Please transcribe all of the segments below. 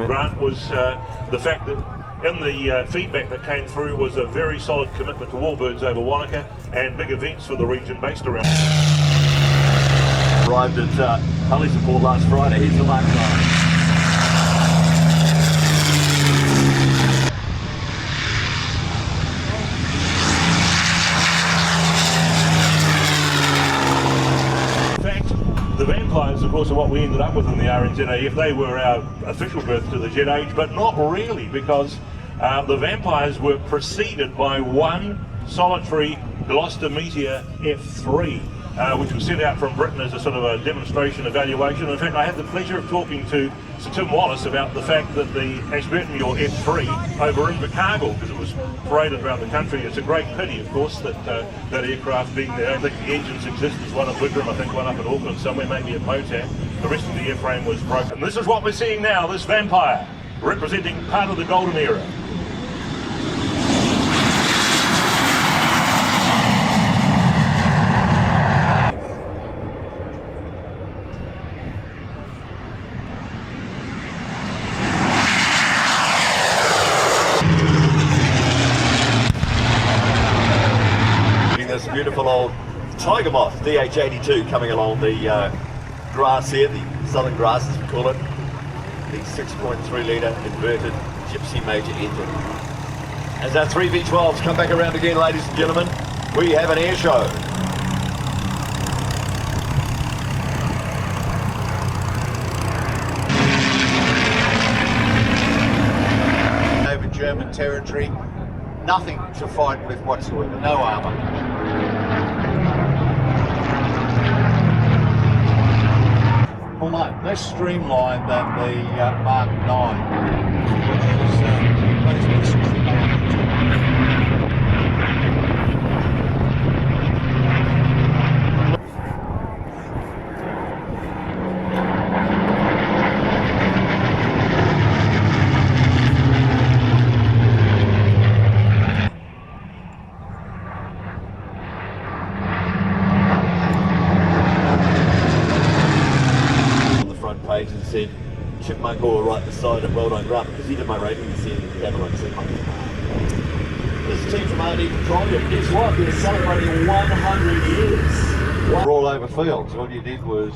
Grant, was the fact that in the feedback that came through was a very solid commitment to Warbirds over Wanaka and big events for the region based around. Arrived at Hulley Support last Friday. Here's the mark line. The Vampires, of course, are what we ended up with in the RNZAF. They were our official birth to the jet age, but not really, because the Vampires were preceded by one solitary Gloucester Meteor F3, which was sent out from Britain as a sort of a demonstration evaluation. In fact, I had the pleasure of talking to Sir Tim Wallace about the fact that the Ashburton-Muir F3 over Invercargill, because it was paraded around the country. It's a great pity, of course, that that aircraft being there. I think the engines exist. There's one at Wigram, I think one up in Auckland somewhere, maybe at Motan. The rest of the airframe was broken. This is what we're seeing now, this Vampire, representing part of the golden era. This beautiful old tiger moth DH82 coming along the grass here, the southern grass as we call it, the 6.3 litre inverted Gypsy major engine. As our 3 V12s come back around again, ladies and gentlemen, we have an air show. Over German territory, nothing to fight with whatsoever, no armour. Well, no, less streamlined than the Mark 9, which is basically page and said chipmunk all right beside it, well done Grant, because he did my rating this year in the Avalon chipmunk. This is team from RD Petroleum. Guess what? We're celebrating 100 years. we're all over fields. All you did was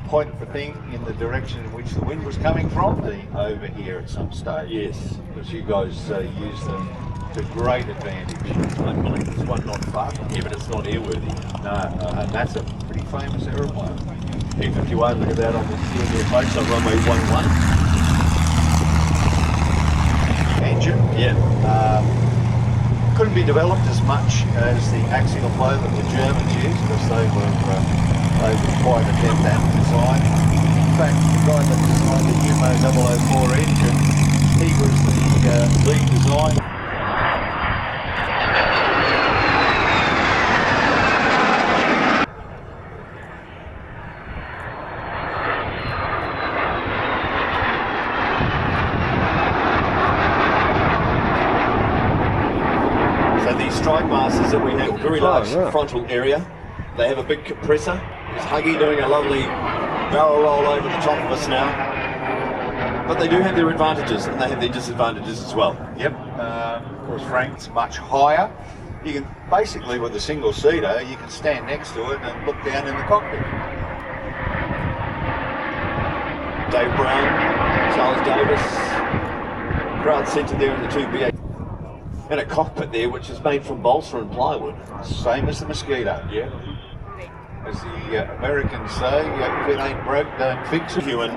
point the thing in the direction in which the wind was coming from, over here at some stage. Yes. Because you guys used them to great advantage. I believe there's one not far from here, but it's not airworthy. No, and that's a pretty famous aeroplane. P51, look at that on the CMA folks on runway 11. Engine. Yeah. Couldn't be developed as much as the axial flow that the Germans used, because they were quite adept at design. In fact, the guy that designed the UMO 004 engine, he was the lead designer. Strike masters that we have, very large frontal area. They have a big compressor. There's Huggy doing a lovely barrel roll over the top of us now. But they do have their advantages and they have their disadvantages as well. Yep, of course Frank's much higher. You can basically, with a single seater, you can stand next to it and look down in the cockpit. Dave Brown, Charles Davis, crowd centre there in the 2B8. And a cockpit there which is made from balsa and plywood. Same as the Mosquito. Yeah. As the Americans say, if it ain't broke, don't fix it. Human.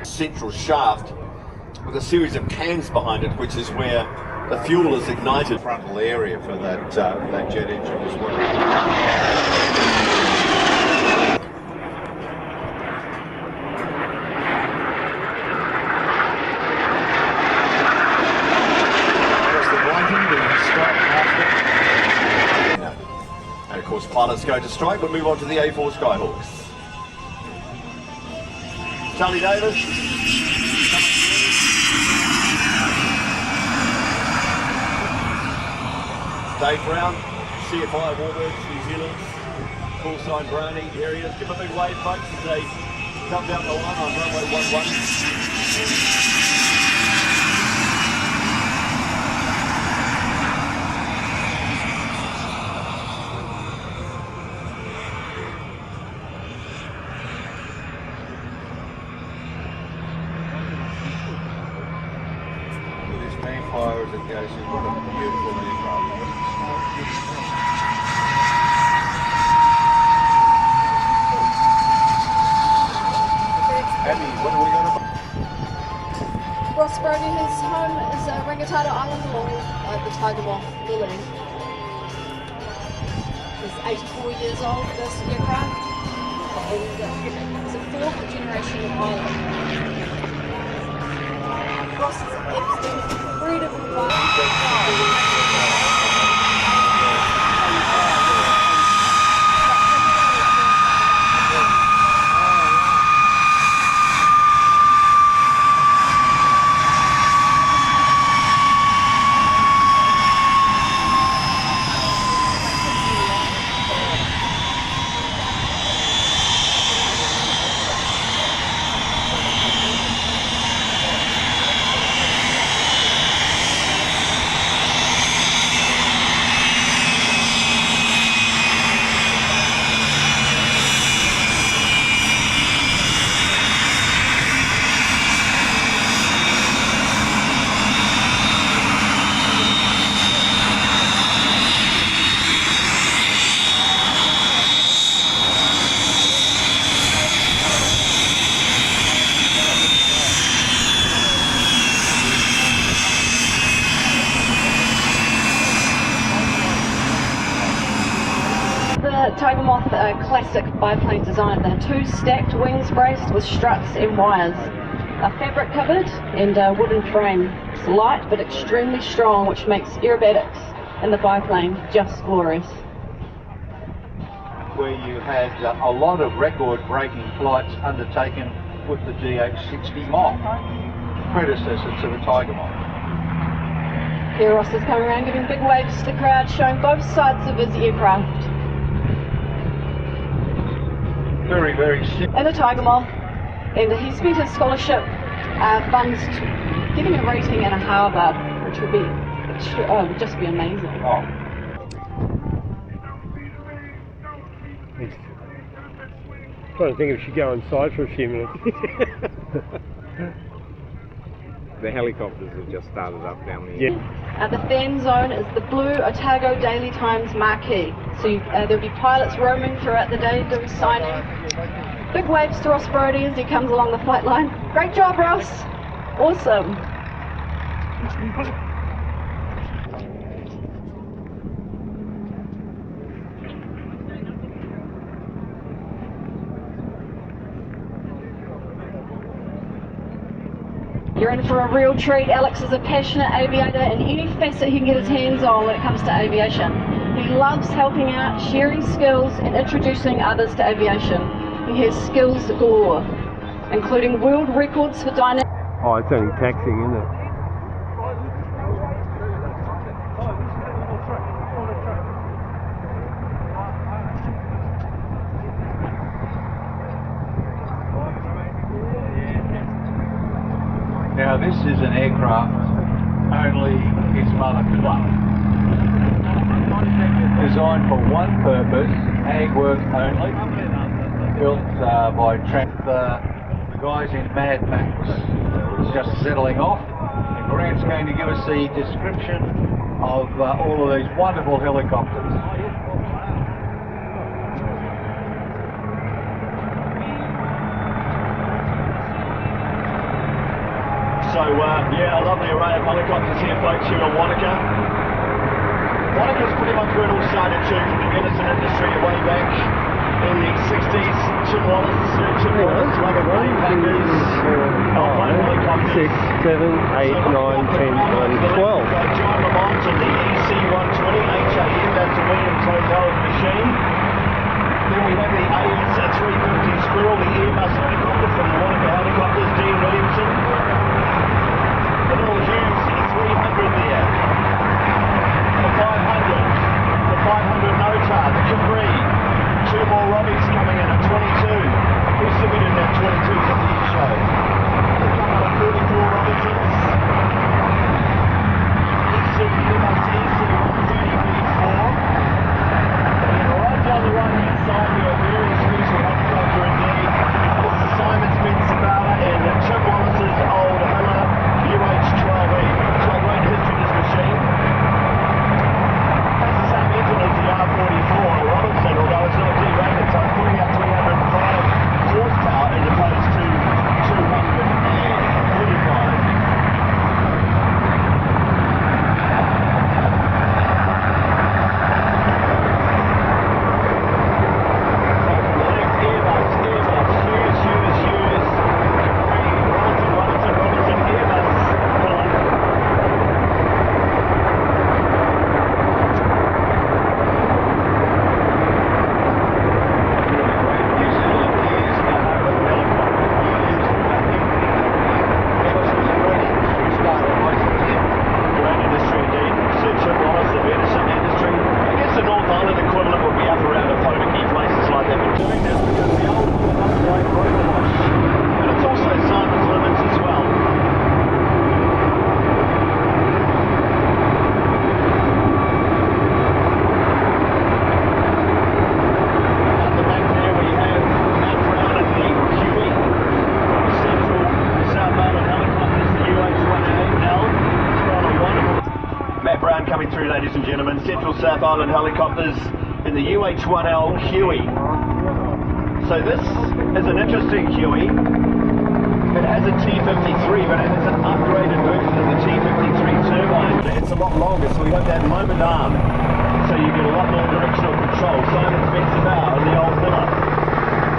Central shaft with a series of cans behind it, which is where the fuel is ignited. Frontal area for that jet engine as well. And of course pilots go to strike. We'll move on to the A4 Skyhawks. Charlie Davis. Dave Brown, CFI Warbirds, New Zealand. full sign brownie areas. Give them a big wave, folks, as they come down the line on runway 11. As it goes in, what a beautiful aircraft. Abby, what are we going to... Ross Brody, his home is Rangitata Island along the Tiger Moth Lily. He's 84 years old, this aircraft, and it's a fourth generation of pilot. Ross is absolutely incredible Tiger Moth classic biplane design. They're two stacked wings braced with struts and wires. A fabric covered and a wooden frame. It's light but extremely strong, which makes aerobatics in the biplane just glorious. Where you had a lot of record-breaking flights undertaken with the DH-60 Moth, predecessor to the Tiger Moth. Here Ross is coming around giving big waves to the crowd, showing both sides of his aircraft. Very, very simple. And a Tiger Moth, and he spent his scholarship funds getting a rating in a harbour, which would be would just be amazing. Oh. Trying to think if she go inside for a few minutes. The helicopters have just started up down there. Yeah. The fan zone is the blue Otago Daily Times marquee. So there'll be pilots roaming throughout the day doing signing. Big waves to Ross Brody as he comes along the flight line. Great job, Ross. Awesome. You're in for a real treat. Alex is a passionate aviator in any facet he can get his hands on when it comes to aviation. He loves helping out, sharing skills and introducing others to aviation. He has skills galore, including world records for dynamic. Oh, it's only taxiing, isn't it? Now this is an aircraft only his mother could love. Designed for one purpose, ag work only. Built by the guys in Mad Max. It's just settling off. And Grant's going to give us the description of all of these wonderful helicopters. So, yeah, a lovely array of helicopters here, folks, here at Wanaka. Wanaka's pretty much where it all started too, from the medicine industry way back in the 60s. Chip Wallace, like money packers, alpine helicopters. 6, 7, 8, 9, 10, 11, 12. John Lamont to the EC-120 HAM, that's a Williams Hotel machine. Then we have the AS-350 Squirrel, the Airbus helicopter from the Wanaka Helicopters, Dean Williamson. The little Hughes 300 there. The 500 Notar, the Capri. Two more Island helicopters in the UH-1L Huey. So this is an interesting Huey. It has a T-53, but it has an upgraded version of the T-53 turbine. It's a lot longer, so we got that moment arm. So you get a lot more directional control. Simon fits about in the old Miller.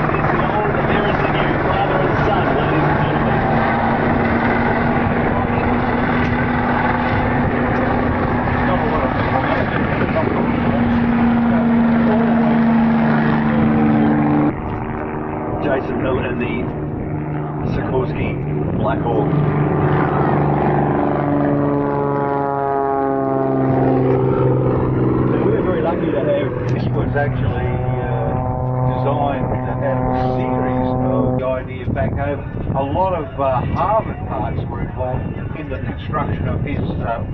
There's the old, there is the new father and son, ladies and gentlemen. Jason Hill in the Sikorsky Black Hawk. So we were very lucky to have, This was actually designed out of a series of the idea back home. A lot of Harvard parts were involved in the construction of his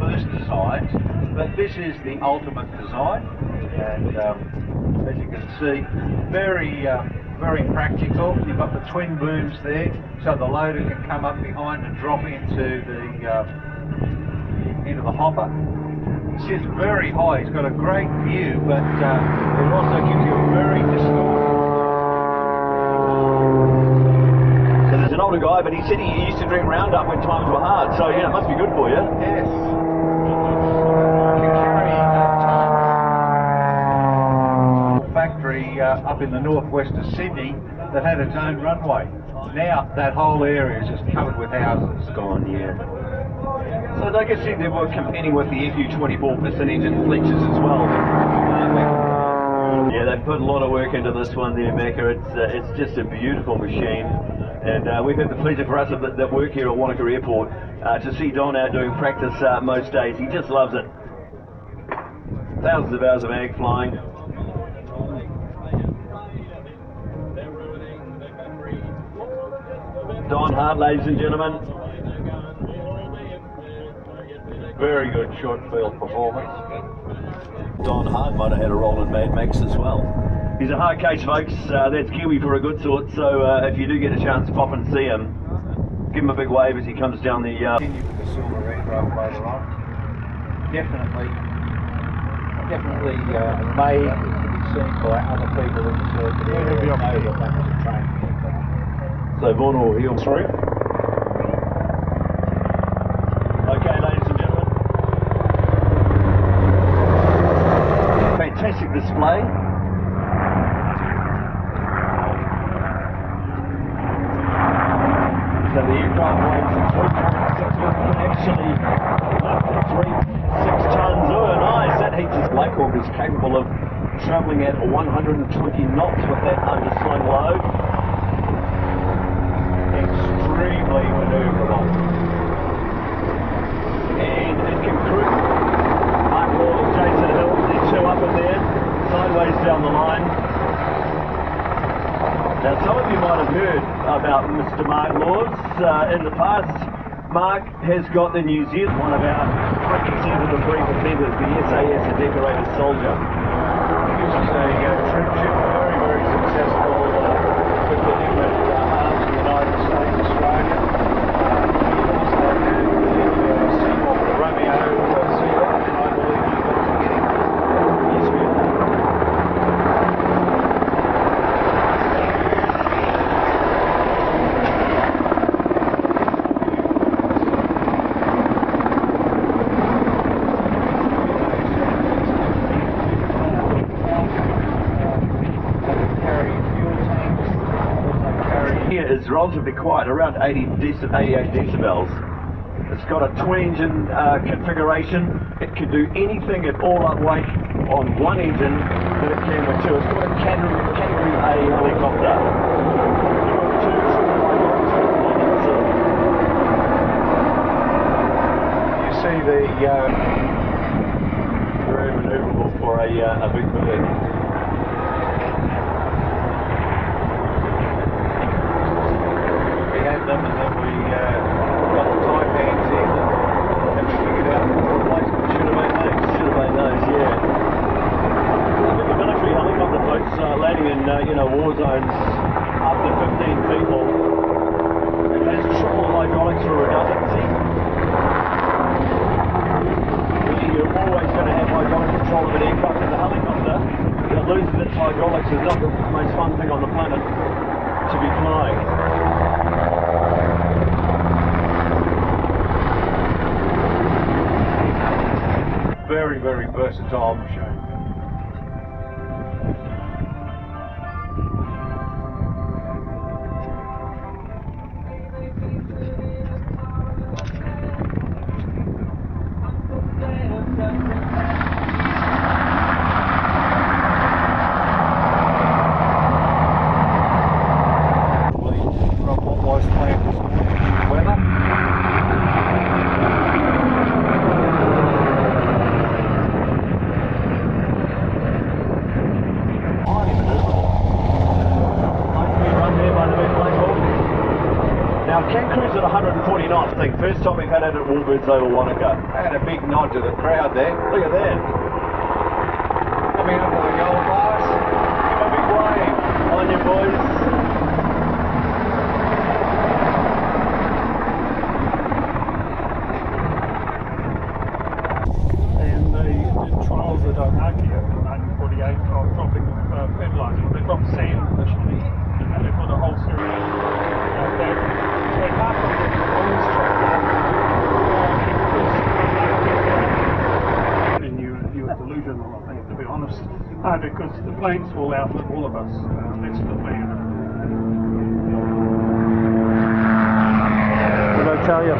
first designs, but this is the ultimate design, and as you can see, very practical. You've got the twin booms there, so the loader can come up behind and drop into the hopper. It sits very high. It's got a great view, but it also gives you a very distorted. So there's an older guy, but he said he used to drink Roundup when times were hard. So yeah, it must be good for you. Yes. You carry factory up in the northwest of Sydney that had its own runway. Now that whole area is just covered with houses. Gone, yeah. So I guess they were competing with the FU-24 piston engine fletchers as well. Yeah, they've put a lot of work into this one there, Macca. It's just a beautiful machine. And we've had the pleasure for us that work here at Wanaka Airport to see Don out doing practice most days. He just loves it. Thousands of hours of ag flying. Don Hart, ladies and gentlemen. Very good short field performance. Don Hart might have had a role in Mad Max as well. He's a hard case, folks. That's Kiwi for a good sort. So if you do get a chance to pop and see him, give him a big wave as he comes down the. Continue with the silver aircraft later on. Definitely made to be seen by other people in the circuit area. That was a train. So Vaughan will heel through. Okay, ladies and gentlemen. Fantastic display. So the aircraft weighs 3.6 can actually up to 3.6 tons. Oh, nice. That heats his Black Hawk is capable of travelling at 120 knots with that underslung load. Extremely manoeuvrable. And it can cruise. Mark Laws, Jason Hill, they're two up in there, sideways down the line. Now some of you might have heard about Mr. Mark Laws. In the past, Mark has got the New Zealand, one of our representative representatives, the SAS, a decorated soldier. This is a troop ship, very successful with the different arms of the United States, Australia. You also have the Seahawk, the Romeo Seahawk, and I believe you guys are getting used to that. Is relatively quiet, around 88 decibels. It's got a twin engine configuration. It can do anything at all up weight on one engine that it can with two. It's got a category A helicopter. You see the very maneuverable for a big bird. them, and then we got the type hands in and we figured out the replacement. Should have made those, yeah. Look at the military helicopter folks landing in war zones up to 15 people. It has triple hydraulics for redundancy. Really you're always going to have hydraulic control of an aircraft. As a helicopter that loses its hydraulics is not the most fun thing on the planet to be flying. Very, very versatile machine. From what was planned this morning, weather. Now, can cruise at 140 knots. I think first time we've had it at Warbirds over Wanaka. I had a big nod to the crowd there. Look at that. Coming up to the gold bars. Give a big wave on you, boys. And the trials at Wanaka at 148 are dropping fertiliser. They drop sand initially, and they've got a whole series of that. So half of the wings and you were delusional, I think, to be honest, because the planes will outlive all of us. That's the plan. What did I tell you?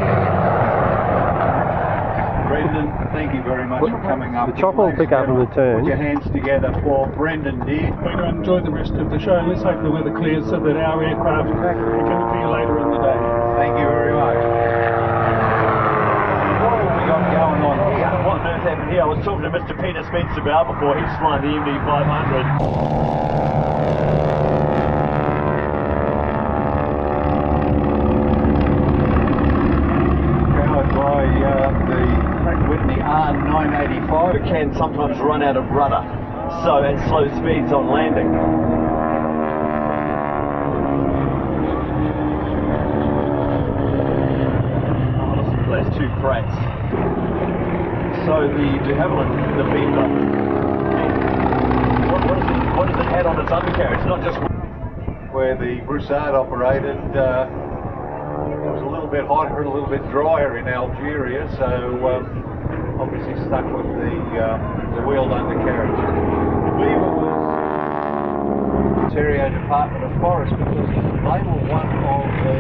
Brendan, thank you very much for coming up. The chopper will pick up in the turn. Put your hands together for Brendan dear. We're going to enjoy the rest of the show. Let's hope the weather clears so that our aircraft are going to be later in the day. Thank you very much. What have we got going on here? What on earth happened here? I was talking to Mr. Peter Spence about before he's flying the MD-500. With the R985, It can sometimes run out of rudder, so at slow speeds on landing. Oh, listen to those two frats. So the de Havilland, the Beaver, what does it add on its undercarriage? It's not just where the Broussard operated. It was a little bit hotter and a little bit drier in Algeria, so obviously stuck with the wheeled undercarriage. The Beaver was Ontario Department of Forest because they were one of the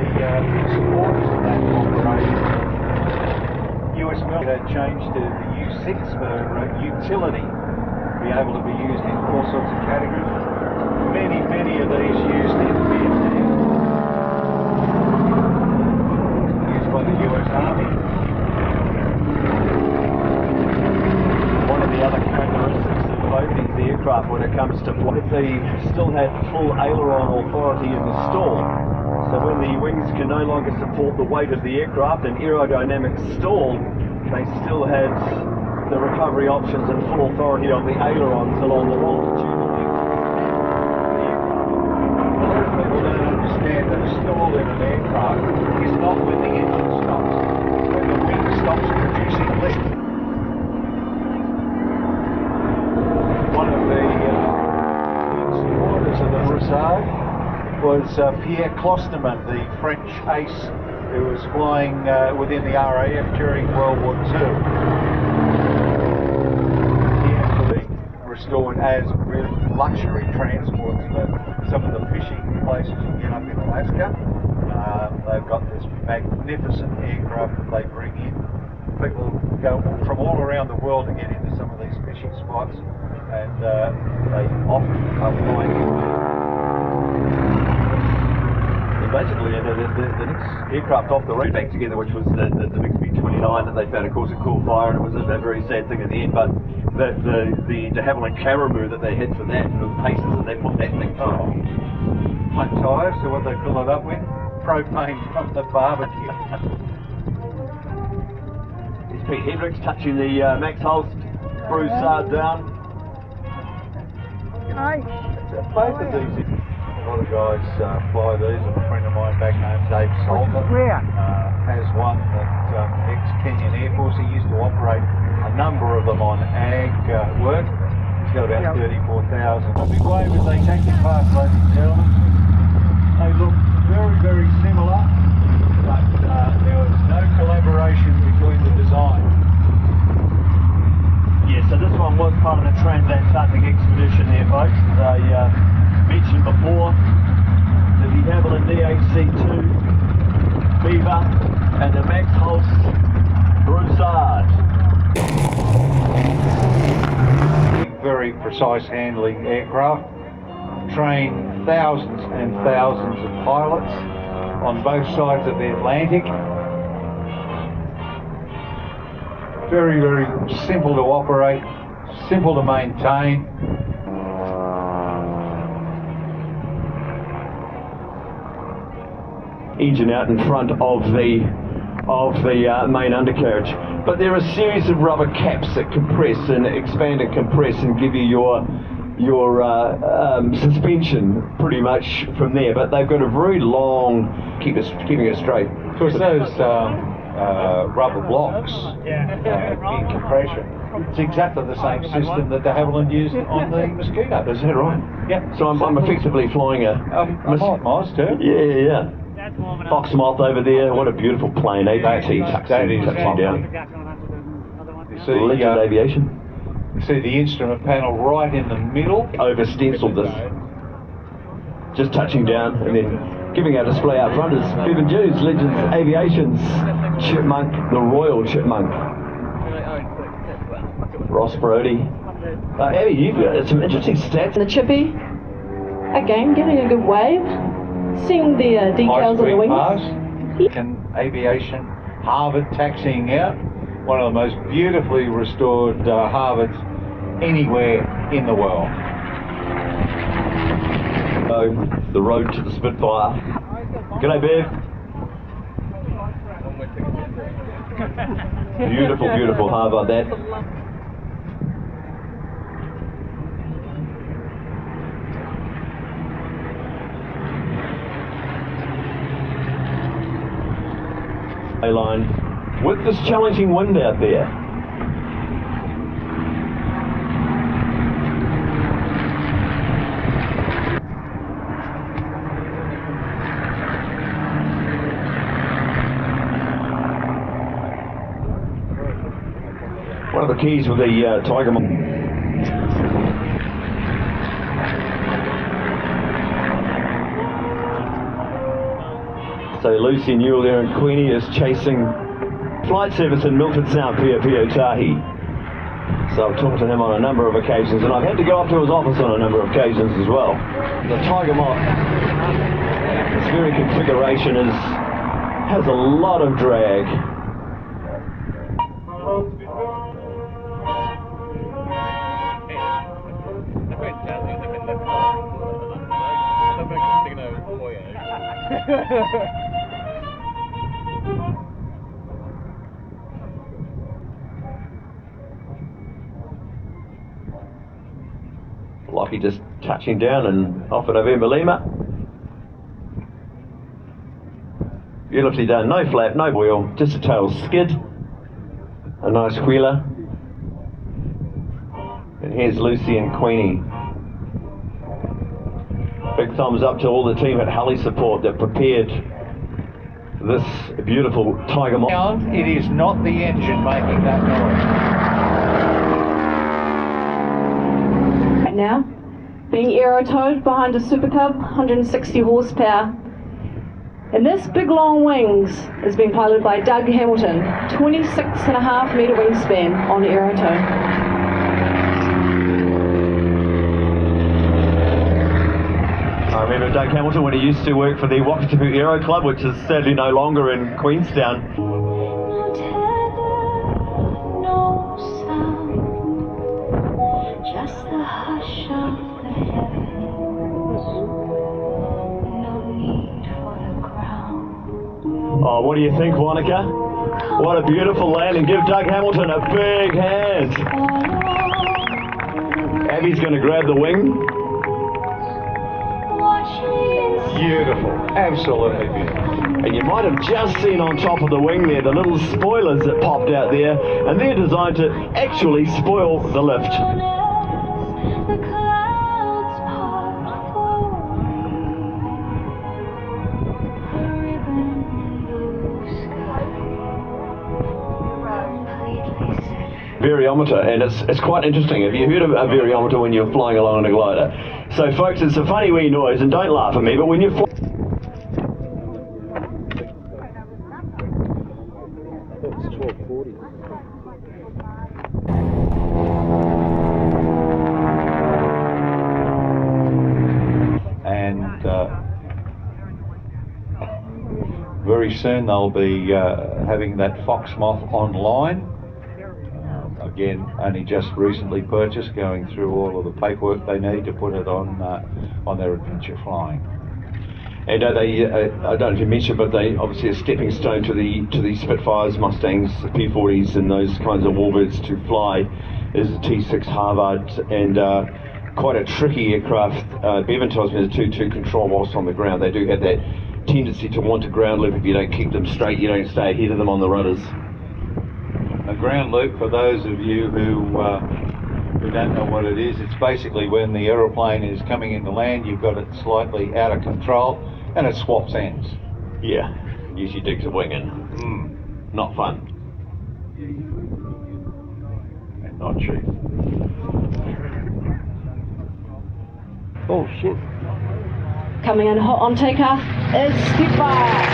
supporters of that operation. US military had changed to the U6 for utility, be able to be used in all sorts of categories. Many of these used in Vietnam. By the US Army. one of the other characteristics of both these aircraft when it comes to flight. They still had full aileron authority in the stall. So when the wings can no longer support the weight of the aircraft and aerodynamic stall, they still had the recovery options and full authority of the ailerons along the longitudinal People don't understand that a stall in an aircraft is not when the engine stops, when the wing stops producing lift. One of the supporters of the Broussard was Pierre Closterman, the French ace who was flying within the RAF during World War II. He actually restored as really luxury transports for some of the fishing places you get up in Alaska. They've got this magnificent aircraft that they bring in. People go from all around the world to get into some of these fishing spots, and they often are flying in. Basically, the next aircraft off the road back together, which was the big 29 that they found, of course, it caught fire, and it was a very sad thing at the end. But the de Havilland Caribou that they had for that, the paces that they put that thing through. Hot tyres, so what they fill it up with? Propane from the barbecue. It's Pete Hendricks touching the Max Holst Broussard down. Both of these, a lot of guys fly these, and a friend of mine back home, Dave Salter, has one that ex-Kenyan Air Force. He used to operate a number of them on ag work. He's got about 34,000. A big wave as they take the past, ladies and gentlemen. They look very, very similar, but there was no collaboration between the design. Yeah, so this one was part of the transatlantic expedition there, folks. As I mentioned before, the de Havilland DHC2, Beaver, and the Max Hulse Broussard. Very precise handling aircraft, train thousands and thousands of pilots on both sides of the Atlantic. Very, very simple to operate, simple to maintain. Engine out in front of the main undercarriage, but there are a series of rubber caps that compress and expand and compress and give you your suspension pretty much from there. But they've got a very long keeping it straight. So it's those rubber blocks in compression. It's exactly the same system that de Havilland used on the Mosquito. Is that right? Yeah. So I'm effectively flying a Moss too. Yeah. Fox Moth over there. What a beautiful plane. APT touching down. You see, Legend Aviation. You see the instrument panel right in the middle. Over stenciled this. Just touching down and then giving our display out front is Bev and Jews, Legends Aviation's Chipmunk, the Royal Chipmunk. Ross Brody. Abby, you've got some interesting stats. The Chippy, again, giving a good wave. Seeing the decals on the wings. And aviation, Harvard taxiing out. One of the most beautifully restored Harvards anywhere in the world. So, the road to the Spitfire. G'day, Bev. Beautiful, beautiful Harvard that. Line with this challenging wind out there. One of the keys with the Tiger Monk. So Lucy Newell there and Queenie is chasing flight service in Milford Sound, Pio Tahi. So I've talked to him on a number of occasions, and I've had to go up to his office on a number of occasions as well. The Tiger Moth, its very configuration has a lot of drag. Lockie just touching down and off at November Lima. Beautifully done, no flap, no wheel, just a tail skid. A nice wheeler. And here's Lucy and Queenie. Big thumbs up to all the team at Heli Support that prepared this beautiful Tiger Moth. It is not the engine making that noise. Right now, being aero-towed behind a Super Cub, 160 horsepower. And this big long wings is being piloted by Doug Hamilton, 26.5 metre wingspan on aero-tow. I remember Doug Hamilton when he used to work for the Wakatipu Aero Club, which is sadly no longer in Queenstown. Oh, what do you think, Wanaka? What a beautiful landing. Give Doug Hamilton a big hand. Abby's going to grab the wing. Beautiful, absolutely beautiful. And you might have just seen on top of the wing there the little spoilers that popped out there, and they're designed to actually spoil the lift. Variometer, and it's quite interesting. Have you heard of a variometer when you're flying along on a glider? So folks, it's a funny wee noise, and don't laugh at me, but when you're It's 12:40. And very soon they'll be having that Fox Moth online. Again, only just recently purchased, going through all of the paperwork they need to put it on their adventure flying. And they, I don't know if you mentioned, but they obviously a stepping stone to the Spitfires, Mustangs, P-40s, and those kinds of Warbirds to fly is the T6 Harvard, and quite a tricky aircraft. Bevan tells me there's two control whilst on the ground. They do have that tendency to want to ground loop. If you don't keep them straight, you don't stay ahead of them on the rudders. A ground loop, for those of you who don't know what it is, it's basically when the aeroplane is coming into land, you've got it slightly out of control and it swaps ends. Yeah, usually digs a wing in. Not fun. And not cheap. Oh shit. Coming in hot on takeoff is Spitfire.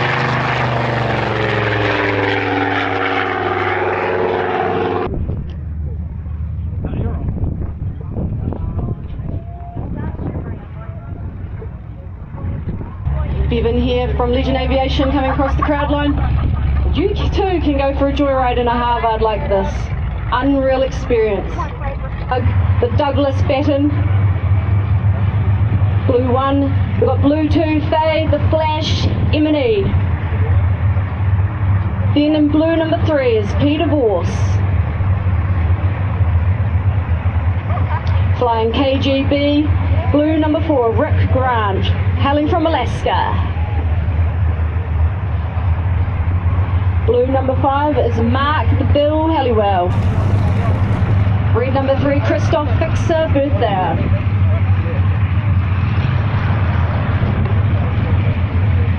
Bevan here from Legend Aviation coming across the crowd line. You too can go for a joyride in a Harvard like this. Unreal experience. The Douglas Batten. Blue 1, we've got Blue 2, Faye, the Flash, M&E. Then in blue number 3 is Peter Vorse. Flying KGB, blue number 4, Rick Grant, hailing from Alaska. Blue number 5 is Mark the Bill Halliwell. Red number 3, Christoph Fixer Bertha.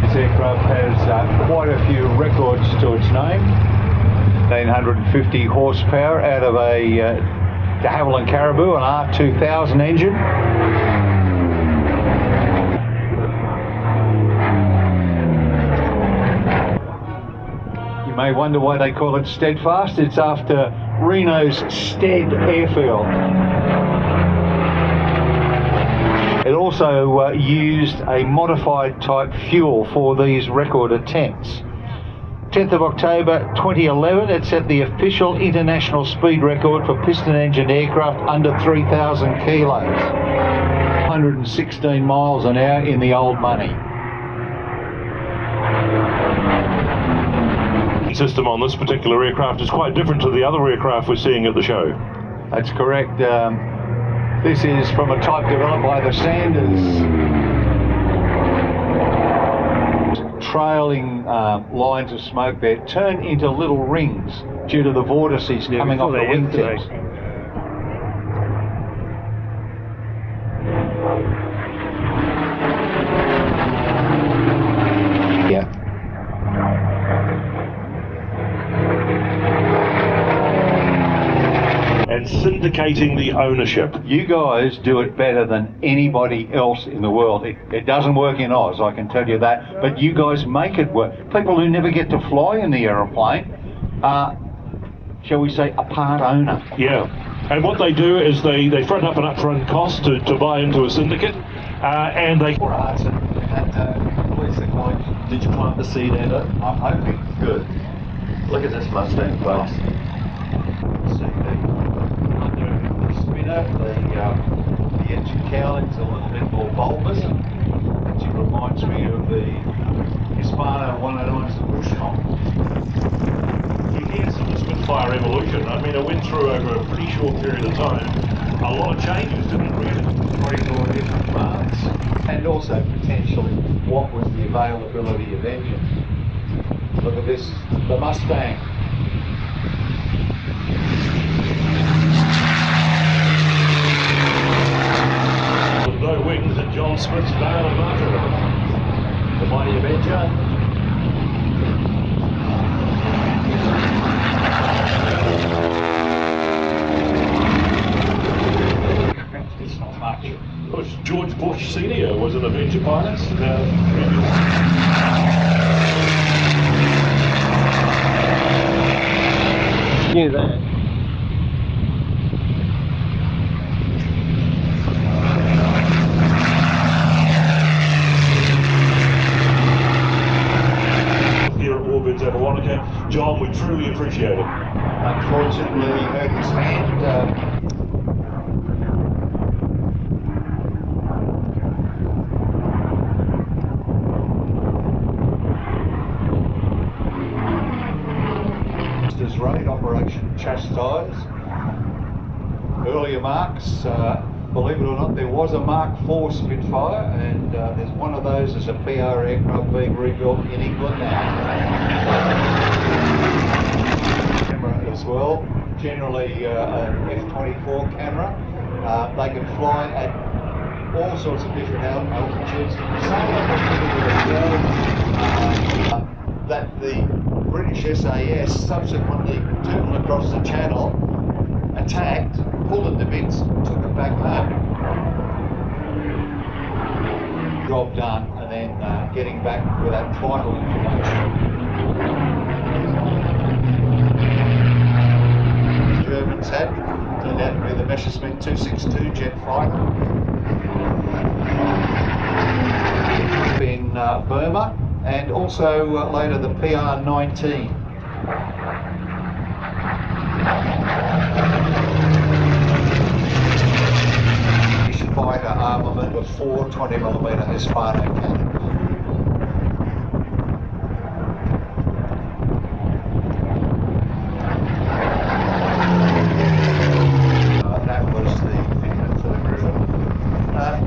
This aircraft has quite a few records to its name. 1,950 horsepower out of a de Havilland Caribou, an R2000 engine. You may wonder why they call it Steadfast. It's after Reno's Stead airfield. It also used a modified type fuel for these record attempts. 10th of October 2011, it set the official international speed record for piston-engined aircraft under 3,000 kilos. 116 miles an hour in the old money. The system on this particular aircraft is quite different to the other aircraft we're seeing at the show. That's correct. This is from a type developed by the Sanders. Trailing lines of smoke there turn into little rings due to the vortices coming off the wingtips. Yeah. And syndicating the ownership. You guys do it better than anybody else in the world. It doesn't work in Oz, I can tell you that, but you guys make it work. People who never get to fly in the aeroplane are, shall we say, a part owner. Yeah. And what they do is they front up an upfront cost to buy into a syndicate, and they... Did you plant the seed, Endo? I'm hoping. Good. Look at this Mustang, folks. See the spinner, the engine cowling's a little bit more bulbous. It reminds me of the Hispano 109's the Bushcomp. You hear some Spitfire evolution. I mean, it went through over a pretty short period of time a lot of changes, didn't it, really? 24 different marks, and also potentially what was the availability of engines. Look at this, the Mustang. With no wings at John Smith's Vale of Buffalo. The Mighty Avenger. It's not much. Of course, George Bush Senior was an Avenger pilot. Knew that. Here at Warbirds over Wanaka. John, we truly appreciate it. Unfortunately, he hurt his hand. This raid operation chastised. Earlier marks, believe it or not, there was a Mark IV Spitfire, and there's one of those as a PR aircraft being rebuilt in England now. Camera as well, generally an F-24 camera. They can fly at all sorts of different altitudes. That the British SAS subsequently took them across the channel, attacked, pulled them to bits, took them back home. Job done, and then getting back with that vital information. The Germans had turned out to be the Messerschmitt 262 jet fighter. In Burma, and also later the PR-19. Fighter armament with 4 20mm Hispano cannons. That was the fitment for the Griffin.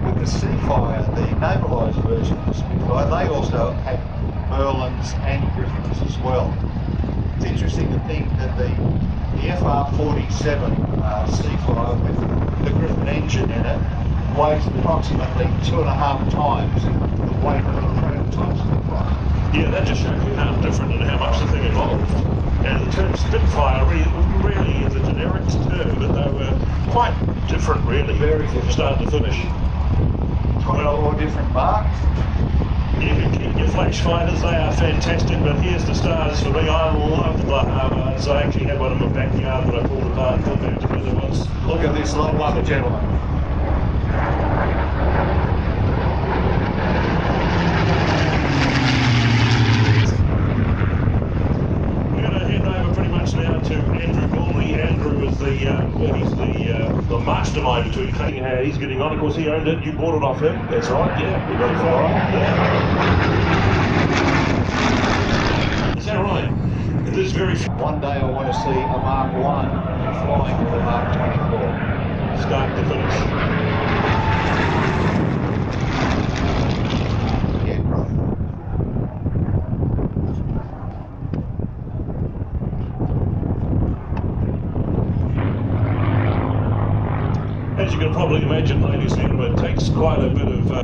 With the Seafire, the navalised version of the Spitfire, they also had Merlins and Griffins as well. It's interesting to think that the FR-47 Seafire with the Griffin engine in it weighs approximately 2.5 times the weight of the prototype Spitfire. Yeah, that just shows you how different and how much the thing evolved. And the term Spitfire really is a generic term, but they were quite different, really, Very different. from start to finish. 24 different marks. You can keep your flash fighters, they are fantastic, but here's the stars for me. I love the Harvards. I actually had one in my backyard that I pulled apart and put back together once. Look at this lot, love it, gentlemen. We're going to hand over pretty much now to Andrew Gormley. Andrew is the mastermind between cutting how he's getting on. Of course, he owned it. You bought it off him. That's right. Yeah, we got it for all right. Yeah. Is that right? It is very. One day I want to see a Mark 1 flying with a Mark 24. Start to finish. Yeah, right. As you can probably imagine, ladies and gentlemen, it takes quite a bit of. The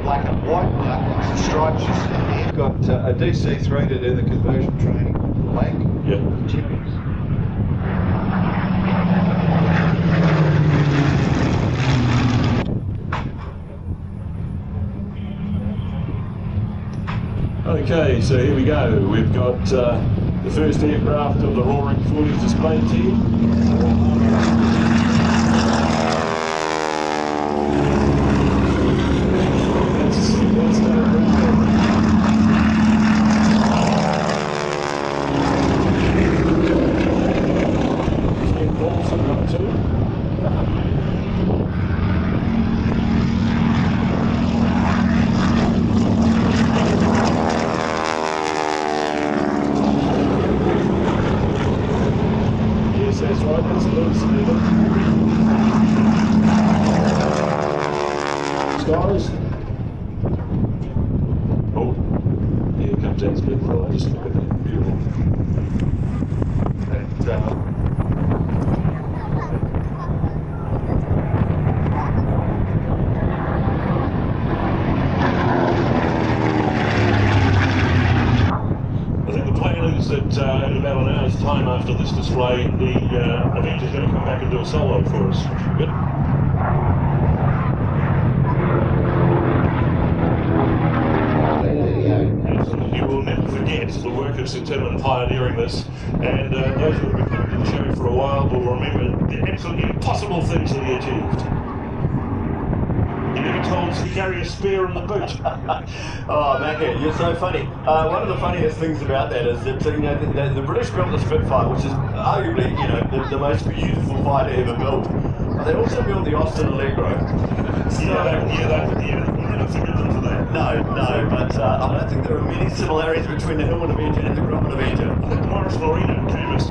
black and white markings and stripes you see here. Got a DC-3 to do the conversion training for blank chippies. Okay, so here we go. We've got the first aircraft of the Roaring 40s display team. That's Ken Paulson, number 2. Yes, that's right, that's Lewis. skies. Oh, here comes that big fella. Just look at that. Beautiful. And, I think the plan is that in about an hour's time after this display, the event is going to come back and do a solo for us. Good. You will never forget the work of St. in pioneering this, and those who have been coming to the show for a while will remember the absolutely impossible things that he achieved. He never told us to carry a spear in the boot. Oh, Macca, you're so funny. One of the funniest things about that is that the British built the Spitfire, which is arguably the most beautiful fighter ever built. But they also built the Austin Allegro. We never forgive them for that. No, but I don't think there are many similarities between the Hillman Avenger and the Grumman Avenger. I think Morris Marino came as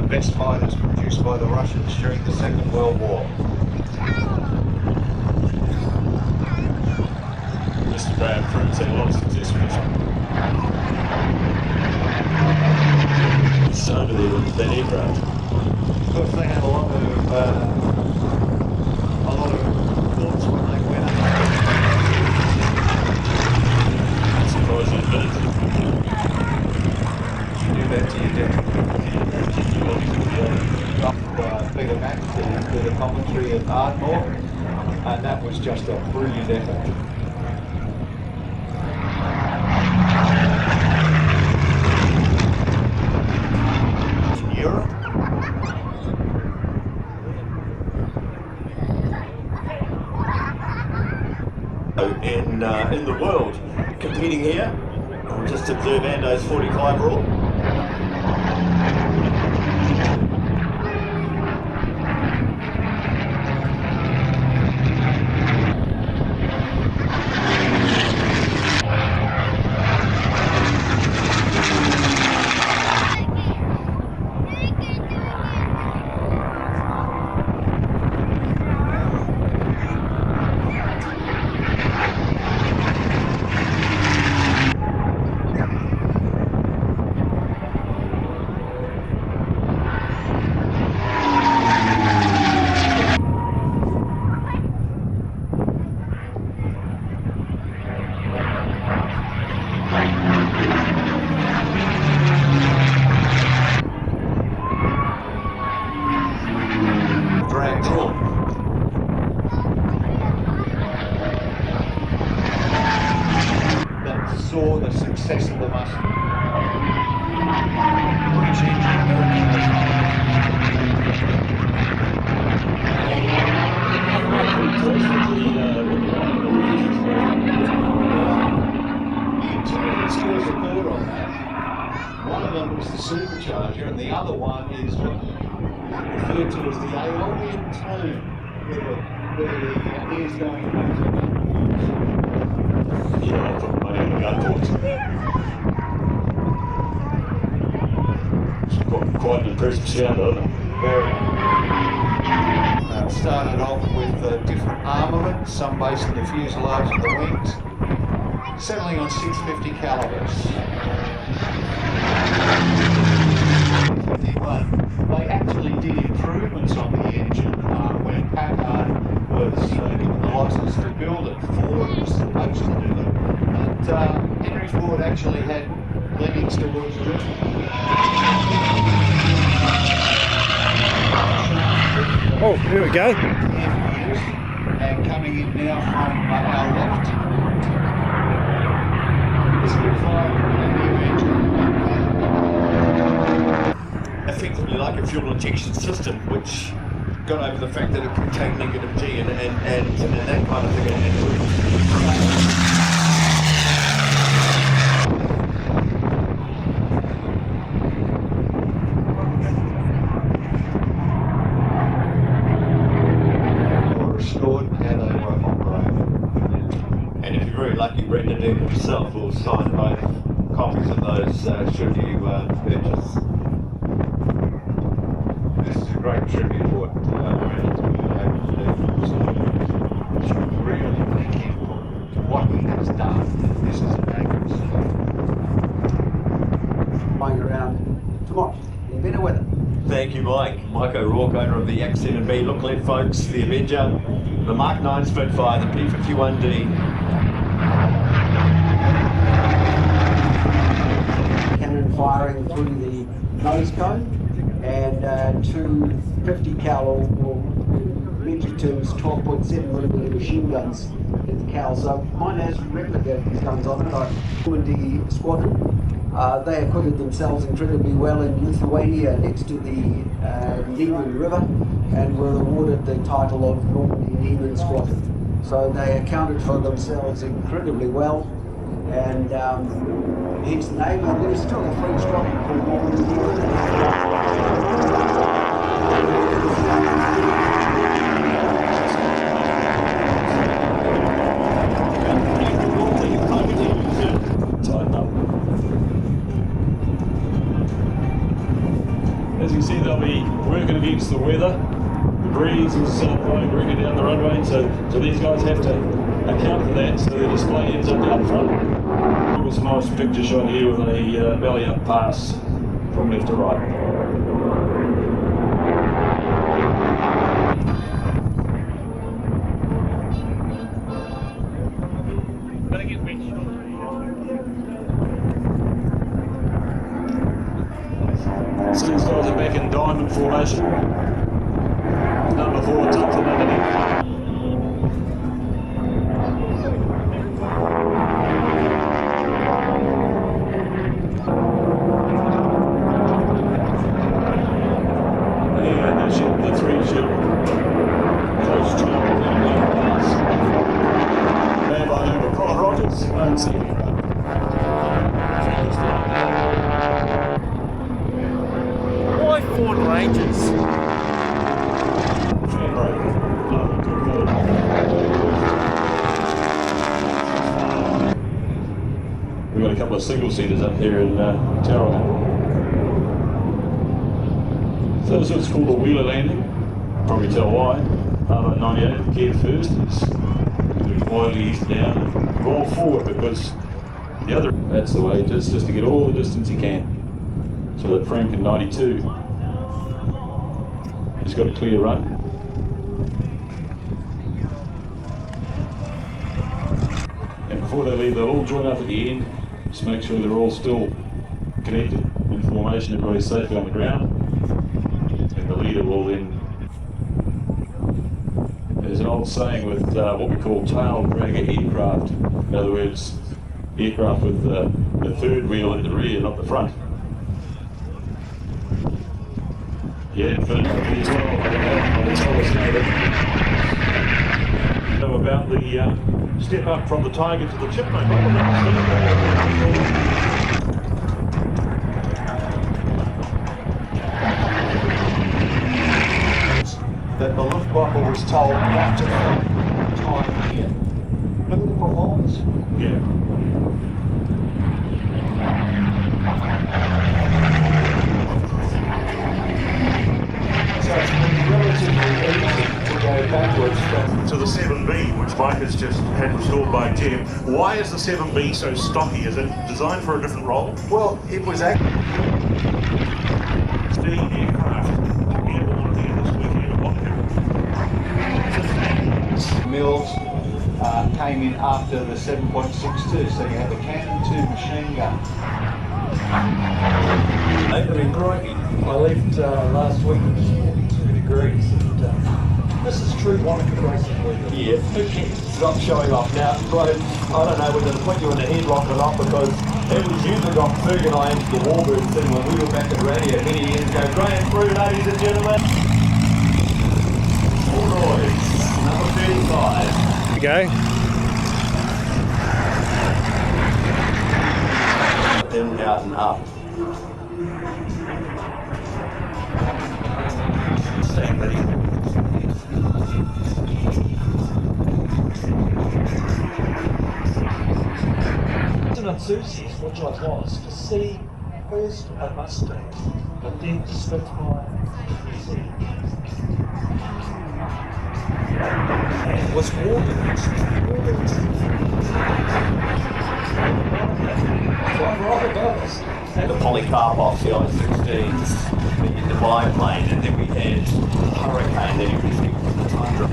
best fighters produced by the Russians during the Second World War. Mr. Graham proves had a lot of success with this one. It's over there with that aircraft. Of course, they had a lot of thoughts when they went up. I'm surprised they did it. You do that to your death. Peter Mack did a commentary at Ardmore, and that was just a brilliant effort. In Europe, in the world, competing here, I'll just observe Ando's 45 rule. saw the success of the Mustang. British scores a third on that. One of them was the supercharger, and the other one is what referred to as the Aeolian tone, where the air's going into Yeah, I'll put money on the gun ports. It's quite an impressive sound, isn't it? very. Started off with different armament, some based on the fuselage and the wings, settling on 650 calibers. They actually did improvements on the engine when Packard was given the license to build it. Ford was supposed to do them, but Henry Ford actually had leanings towards doing it. Oh, here we go. And coming in now from our left Effectively like a fuel injection system, which got over the fact that it could take negative G and that kind of thing. Were restored and they were operated. And if you're very lucky, Brendan himself will sign both copies of those should you purchase. This is a great tribute to what Brandon's been able to do. So it's really thank him for what he has done. This is a dangerous Flying around tomorrow in better weather. Thank you, Mike. Mike O'Rourke, owner of the X-7B. Look left, folks, the Avenger, the Mark 9 Spitfire, the P-51D. Cannon firing through the nose cone and two 50 cal or metric terms 12.7mm machine guns in the cowl. So mine has replica guns on it. Normandy Squadron. They acquitted themselves incredibly well in Lithuania next to the Niemen River and were awarded the title of Normandy Niemen Squadron. So they accounted for themselves incredibly well and hence the name. And there's still a French squadron called Normandy Niemen. As you see, they'll be working against the weather. The breeze is blowing directly down the runway, so these guys have to account for that, so the display ends up out front. It was a nice picture shot here with a belly up pass from left to right. So these guys are back in diamond formation. Number 4 tucked in underneath. And the ship, the 3 ship, close to the pass. Manned by Number Prod Rogers, ANC. Why Ford Rangers? We've got a couple of single-seaters up here in Tauranga. So this is called a wheeler landing. Probably tell why. 98 geared first is quietly eased down and roll forward because the other, that's the way, just to get all the distance he can. So that Frank in 92 has got a clear run. And before they leave, they'll all join up at the end. Just make sure they're all still connected in formation, everybody's safely on the ground. And the leader will then, there's an old saying with what we call tail dragger aircraft. In other words, aircraft with the third wheel at the rear, not the front. Yeah, but as well, know about the step up from the Tiger to the Chipmunk. that the Luftwaffe was told not to film time here. Look at the performance. Yeah. So it's been relatively easy to go backwards from To the 7B, which Mike has just had restored by Jim. Why is the 7B so stocky? Is it designed for a different role? well, it was actually The aircraft airborne here this weekend at Wanaka. Mills came in after the 7.62, so you had the Cannon 2 machine gun. I mean, crikey. I left last week, it was 42 degrees, and This is true Wanaka racing. Yeah. Stop showing off now, Brian. I don't know whether to put you in a headlock or not, because it was you that got Ferg and I into the Warbirds thing when we were back at radio many years ago. Graham through, ladies and gentlemen. Warbirds, number 35. Okay. In, out and up. Staying ready. At Susie's, what I was to see first a Mustang, but then to Spitfire and see. And it was Warbirds. Right above us. The Polycarp off the I-16, the biplane, and then we had Hurricane that he was using the Tundra.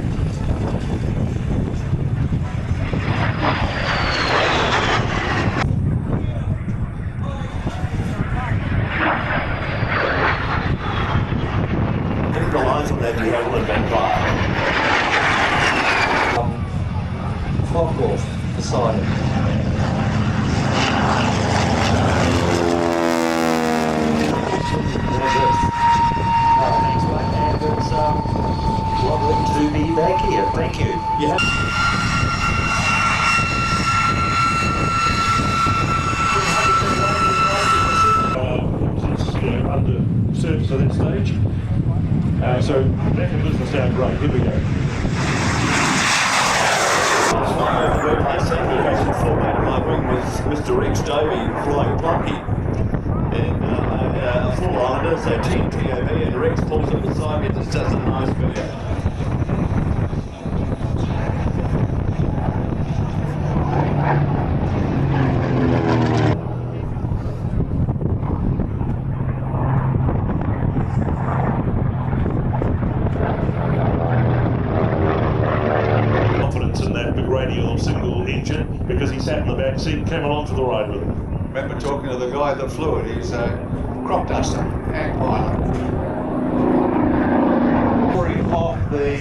The lines on that you have one vampire. Fogwolf decided. Thanks, mate. And it's lovely to be back here. Thank you. Yeah. Since under service at that stage. So back in business now, great. Here we go. My second occasion format I bring was Mr. Rex Dovey flying Plumpy. And a full islander, so TTOB, and Rex pulls up beside me and just does a nice video. Confidence in that big radial single engine, because he sat in the back seat and came along for the ride with him. Remember talking to the guy that flew it, he's a crop duster and pilot. Pouring off the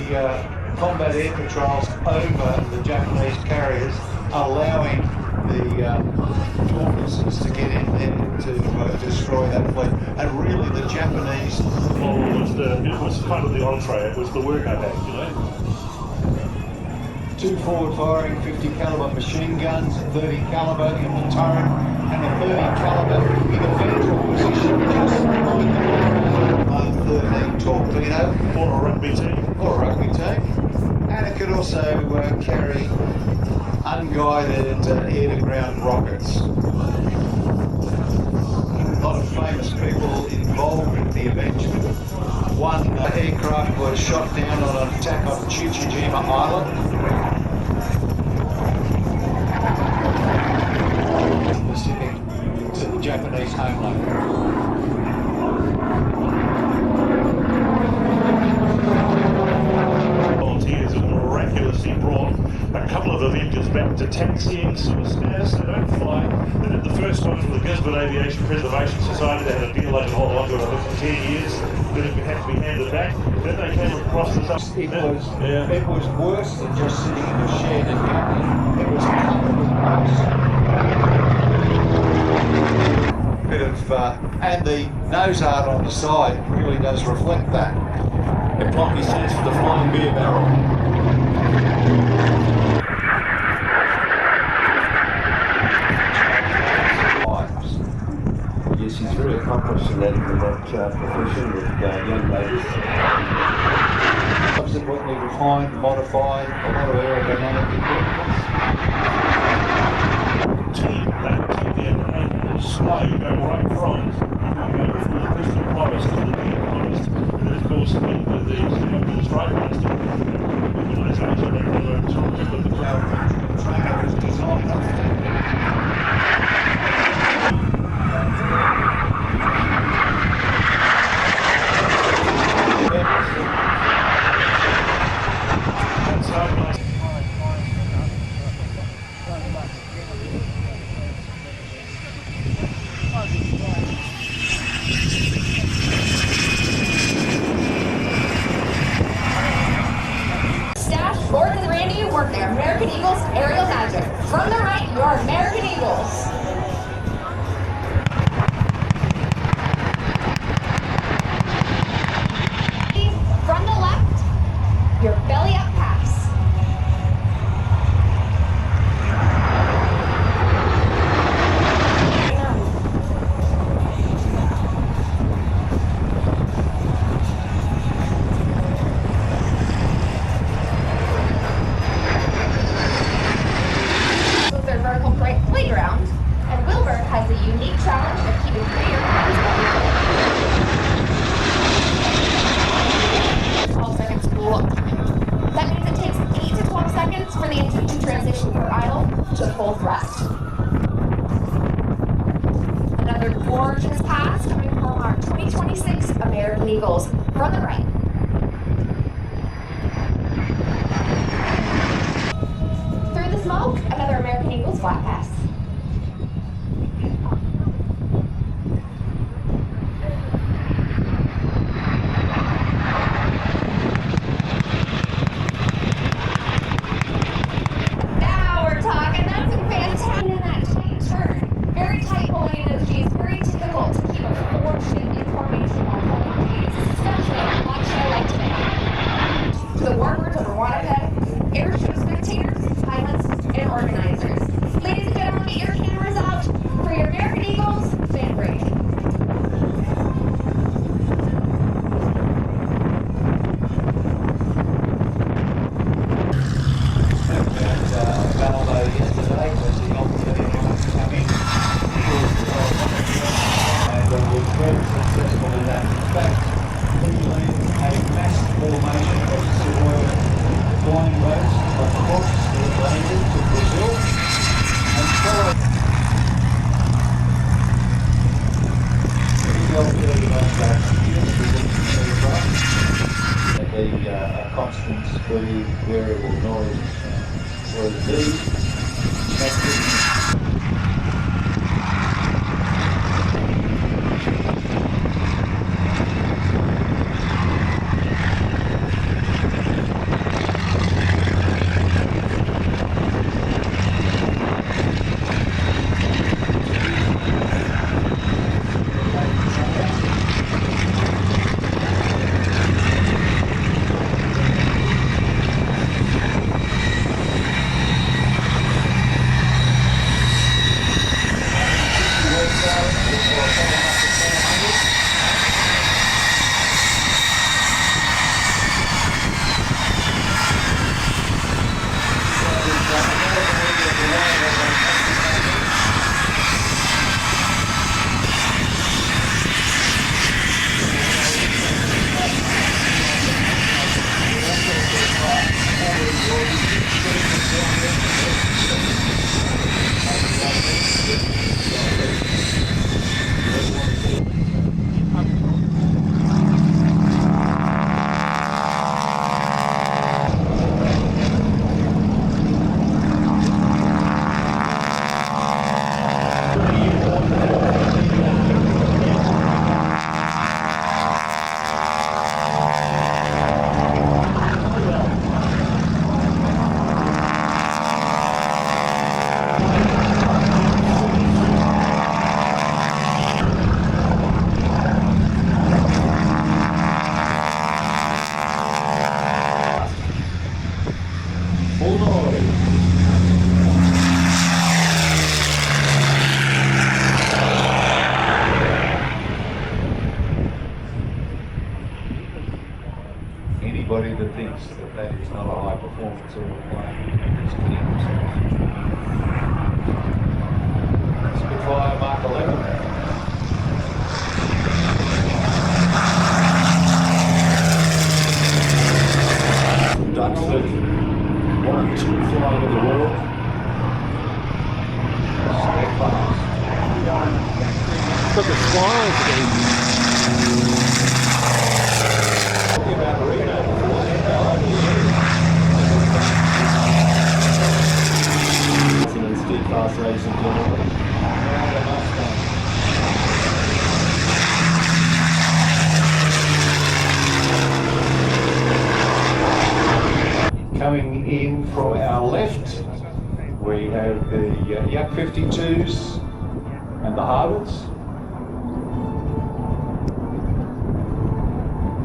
combat air patrols over the Japanese carriers, allowing the tortoises to get in there to destroy that fleet. And really the Japanese... Well, it was kind of the entree, it was the work I had, you know. 2 forward-firing 50 caliber machine guns, 30 caliber in the turret, and a 30 caliber in the ventral position, just behind the 13 torpedo. Or a rugby team. Or a rugby team. And it could also carry unguided air-to-ground rockets. A lot of famous people involved in the event. One aircraft was shot down on an attack on Chichijima Island. Pacific to the Japanese homeland. Volunteers have miraculously brought a couple of Avengers back to taxiing sort of status. They don't fly. They did the first one for the Gisborne Aviation Preservation Society. They had a deal they could hold on to it for 10 years. Then it had to be handed back. Then they came across this up. It was worse than just sitting in a shed and counting. It was covered with ice. Bit of, and the nose art on the side really does reflect that. And Plumpy stands for the Flying Beer Barrel. Yes, he's very accomplished in that profession with young ladies. Subsequently refined, modified, a lot of aerodynamic equipment. Slow, you go right from the Crystal Promise to the Deep Promise, and then of course the strike master organisation that talked with the crowd. The trainer was designed unique challenge of keeping 3 airplanes on 12 seconds cool. That means it takes 8 to 12 seconds for the engine to transition from idle to full thrust. Another gorgeous pass coming from our 2026 American Eagles from the right. Through the smoke, another American Eagles flat pass. Now we're talking. That's a fantastic in that tight turn. Very tight pulling in those G's. Very difficult to keep a forward shape in formation on pulling G's, especially on a hot show like today. To the Warbirds over Wanaka, air show spectators, pilots, and organizers. Ladies and gentlemen, get your cameras out for your American Eagles fan break. Yesterday was the opportunity to come in and was very successful in that. In fact, he led a mass formation of suburban flying boats across the Atlantic to Brazil and followed a constant speed variable noise was these. Anybody that thinks that that is not a high performance airplane is kidding themselves. Spitfire Mark 11. Duxford, 1 of 2 flying in the world. Steadfast. Look at flying again. Steadfast, ladies and gentlemen. Coming in from our left, we have the Yak 52s and the Harvards,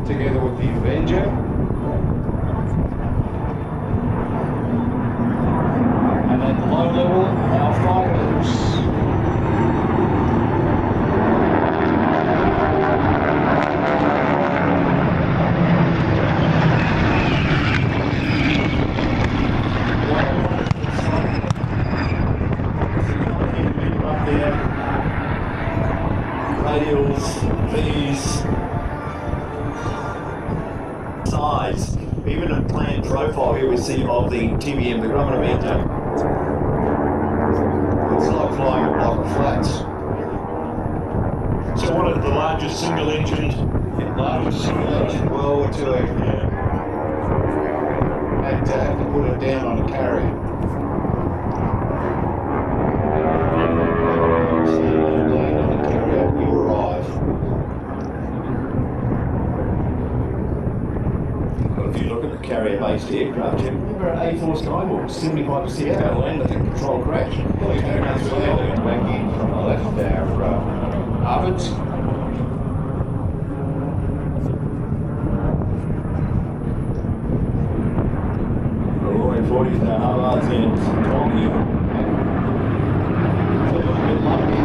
together with the Avenger. And at the low level, our fighters. radials, these size, even in planned profile here we see of the TBM, the Grumman. It's like flying a block of flats. So one of the largest single-engined? Largest single-engine World War II aircraft. Yeah. Had to put it down on a carrier. So you land on a carrier, you arrive. Well, if you look at the carrier-based aircraft, you remember an A4 Skywarp, 75% of our land, I think, control crash. Well, you can absolutely back in from the left our ovens. Roaring 40s now, Harvards and Tommy. So a little bit lucky.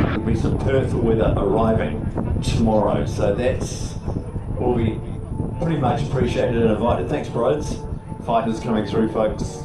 There'll be some Perth weather arriving tomorrow, so that's will be pretty much appreciated and invited. Thanks, bros. Fighters coming through, folks.